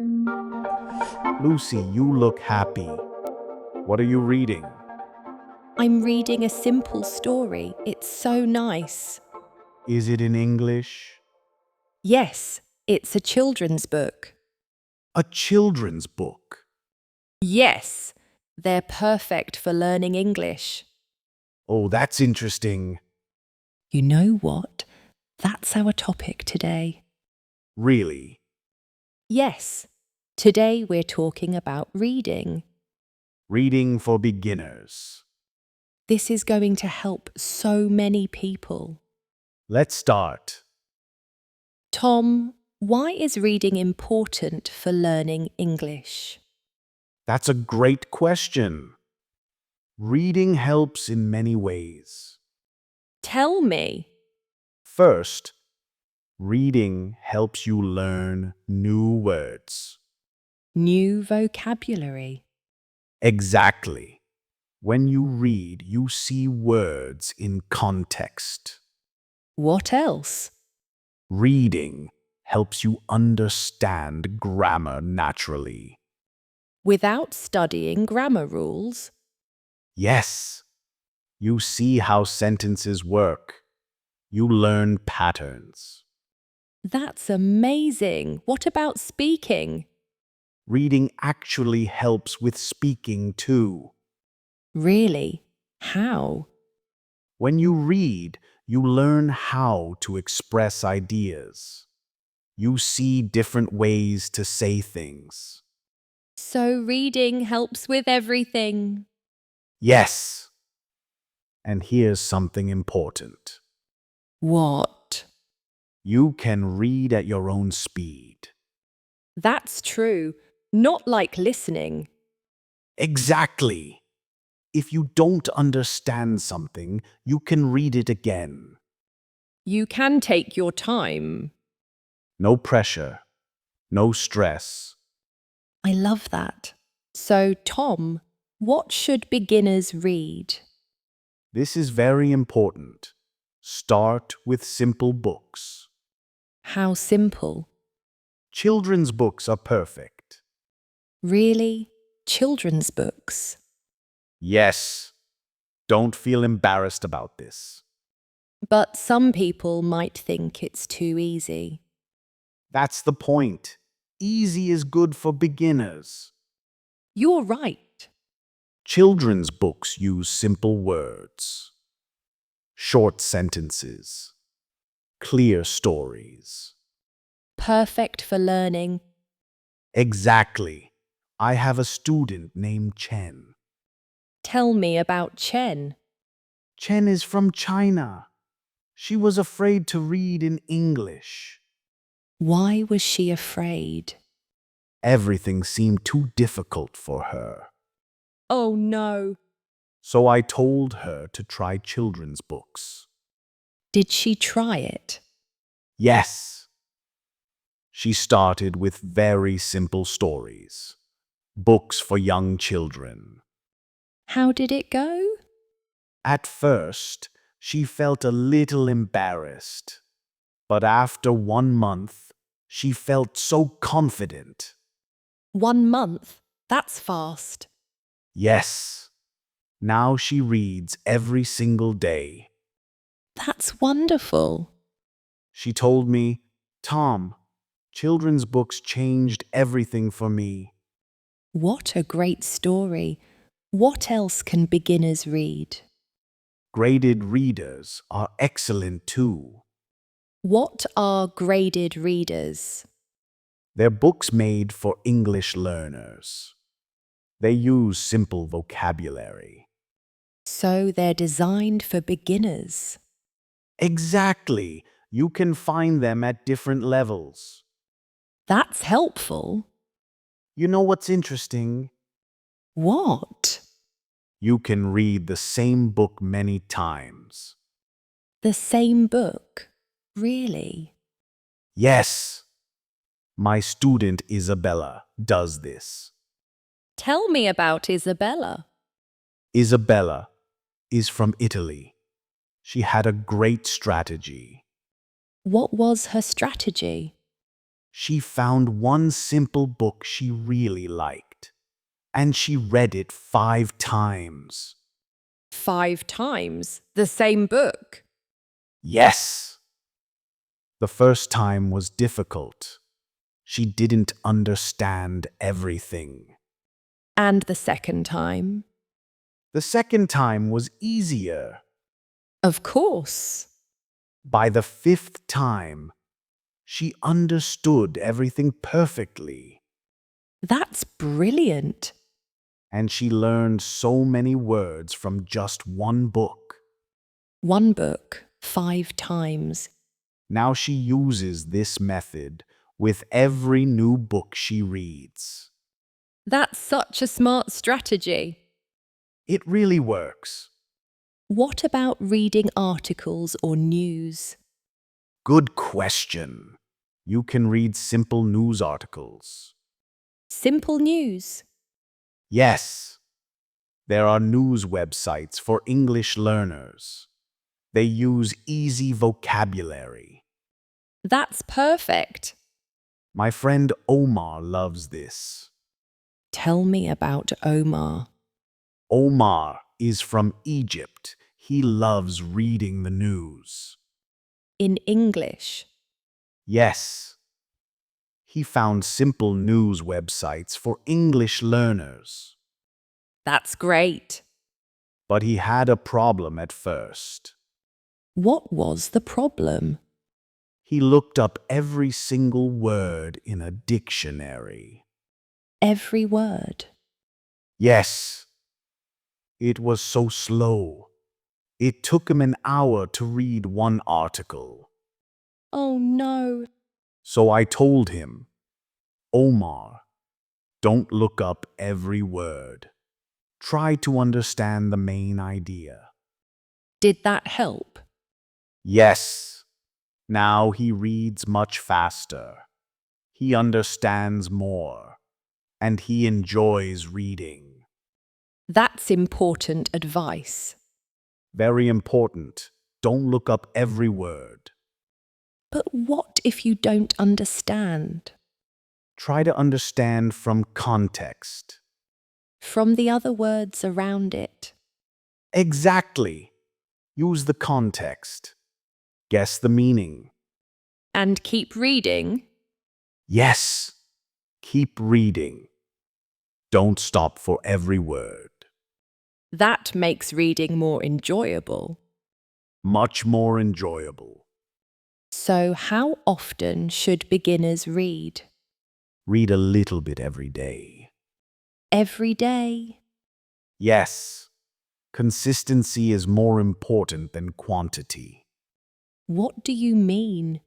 Lucy, you look happy. What are you reading? I'm reading a simple story. It's so nice. Is it in English? Yes, it's a children's book. A children's book. Yes, they're perfect for learning English. Oh, that's interesting. You know what? That's our topic today. Really? Yes, today we're talking about reading. Reading for beginners. This is going to help so many people. Let's start. Tom, why is reading important for learning English? That's a great question. Reading helps in many ways. Tell me. First, reading helps you learn new words. New vocabulary. Exactly. When you read, you see words in context. What else? Reading helps you understand grammar naturally. Without studying grammar rules? Yes, you see how sentences work. You learn patterns. That's amazing. What about speaking? Reading actually helps with speaking too. Really? How? When you read, you learn how to express ideas. You see different ways to say things. So reading helps with everything. Yes. And here's something important. What? You can read at your own speed. That's true. Not like listening. Exactly. If you don't understand something, you can read it again. You can take your time. No pressure, no stress. I love that. So, Tom, what should beginners read? This is very important. Start with simple books. How simple. Children's books are perfect. Really? Children's books? Yes. Don't feel embarrassed about this. But some people might think it's too easy. That's the point. Easy is good for beginners. You're right. Children's books use simple words, short sentences, clear stories. Perfect for learning. Exactly. I have a student named Chen. Tell me about Chen. Chen is from China. She was afraid to read in English. Why was she afraid? Everything seemed too difficult for her. Oh no. So I told her to try children's books. Did she try it? Yes. She started with very simple stories, books for young children. How did it go? At first, she felt a little embarrassed, but after 1 month, she felt so confident. 1 month? That's fast. Yes, now she reads every single day. That's wonderful. She told me, "Tom, children's books changed everything for me." What a great story. What else can beginners read? Graded readers are excellent too. What are graded readers? They're books made for English learners. They use simple vocabulary. So they're designed for beginners. Exactly. You can find them at different levels. That's helpful. You know what's interesting? What? You can read the same book many times. The same book? Really? Yes, my student Isabella does this. Tell me about Isabella. Isabella is from Italy. She had a great strategy. What was her strategy? She found one simple book she really liked, and she read it 5 times. 5 times? The same book? Yes! The first time was difficult. She didn't understand everything. And the second time? The second time was easier. Of course. By the 5th time, she understood everything perfectly, That's brilliant. and she learned so many words from just one book. One book, 5 times. Now she uses this method with every new book she reads. That's such a smart strategy. It really works. What about reading articles or news? Good question. You can read simple news articles. Simple news. Yes, there are news websites for English learners. They use easy vocabulary. That's perfect. My friend Omar loves this. Tell me about Omar. Omar is from Egypt. He loves reading the news. In English. Yes, he found simple news websites for English learners. That's great. But he had a problem at first. What was the problem? He looked up every single word in a dictionary. Every word. Yes, it was so slow. It took him an hour to read one article. Oh no. So I told him, Omar, don't look up every word. Try to understand the main idea. Did that help? Yes, now he reads much faster. He understands more, and he enjoys reading. That's important advice. Very important. Don't look up every word. But what if you don't understand? Try to understand from context. From the other words around it. Exactly. Use the context. Guess the meaning. And keep reading. Yes. Keep reading. Don't stop for every word. That makes reading more enjoyable. Much more enjoyable. So, how often should beginners read? Read a little bit every day. Every day. Yes. Consistency is more important than quantity. What do you mean?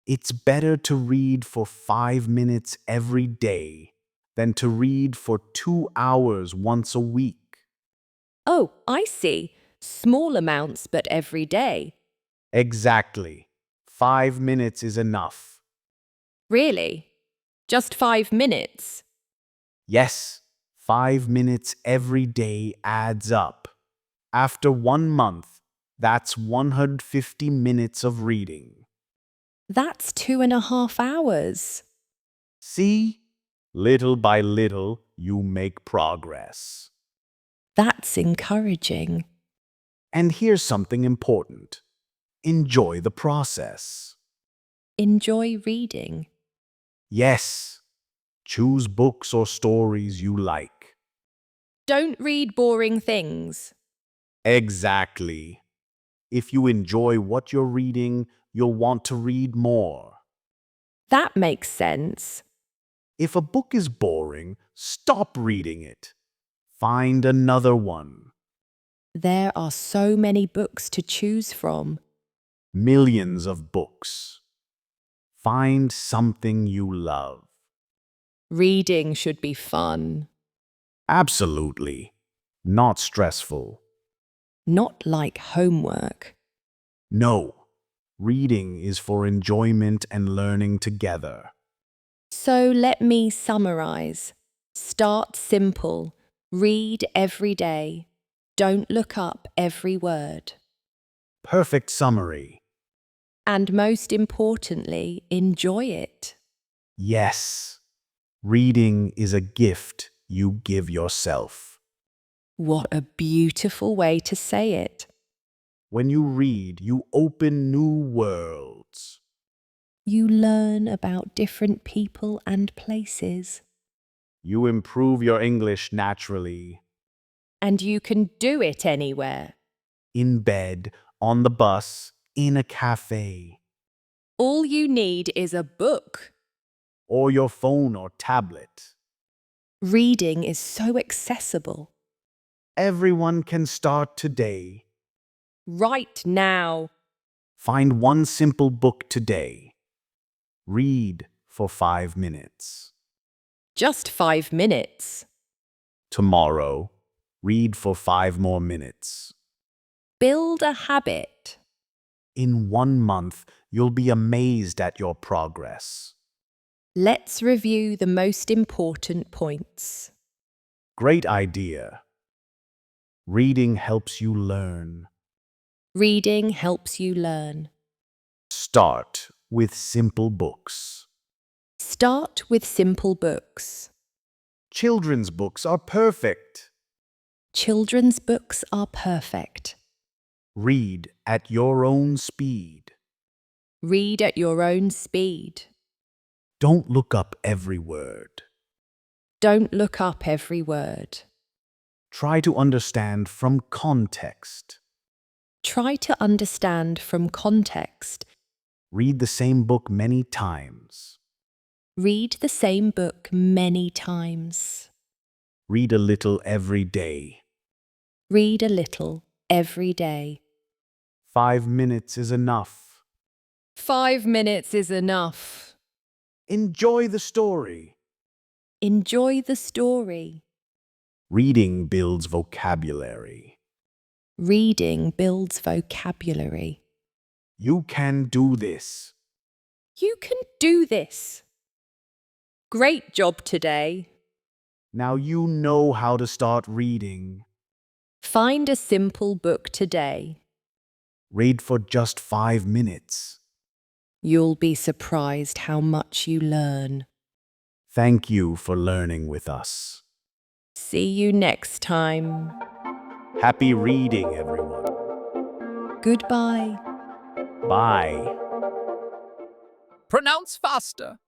It's better to read for 5 minutes every day than to read for 2 hours once a week. Oh, I see. Small amounts, but every day. Exactly. 5 minutes is enough. Really? Just 5 minutes? Yes, 5 minutes every day adds up. After 1 month, that's 150 minutes of reading. That's 2.5 hours. See? Little by little, you make progress. That's encouraging. And here's something important. Enjoy the process. Enjoy reading. Yes, choose books or stories you like. Don't read boring things. Exactly. If you enjoy what you're reading, you'll want to read more. That makes sense. If a book is boring, stop reading it. Find another one. There are so many books to choose from. Millions of books. Find something you love. Reading should be fun, Absolutely. Not stressful. not like homework. No. Reading is for enjoyment and learning together. So let me summarize. Start simple. Read every day. Don't look up every word. Perfect summary. And most importantly, enjoy it. Yes, reading is a gift you give yourself. What a beautiful way to say it. When you read, you open new worlds. You learn about different people and places. You improve your English naturally. And you can do it anywhere. In bed, on the bus, in a cafe, All you need is a book. or your phone or tablet. Reading is so accessible. Everyone can start today. Right now. Find one simple book today. Read for 5 minutes. Just 5 minutes. Tomorrow, read for 5 more minutes. Build a habit. In 1 month, you'll be amazed at your progress. Let's review the most important points. Great idea. Reading helps you learn. Reading helps you learn. Start with simple books. Start with simple books. Children's books are perfect. Children's books are perfect. Read at your own speed. Read at your own speed. Don't look up every word. Don't look up every word. Try to understand from context. Try to understand from context. Read the same book many times. Read the same book many times. Read a little every day. Read a little every day. 5 minutes is enough. 5 minutes is enough. Enjoy the story. Enjoy the story. Reading builds vocabulary. Reading builds vocabulary. You can do this. You can do this. Great job today. Now you know how to start reading. Find a simple book today. Read for just 5 minutes. You'll be surprised how much you learn. Thank you for learning with us. See you next time. Happy reading, everyone. Goodbye. Bye. Pronounce faster.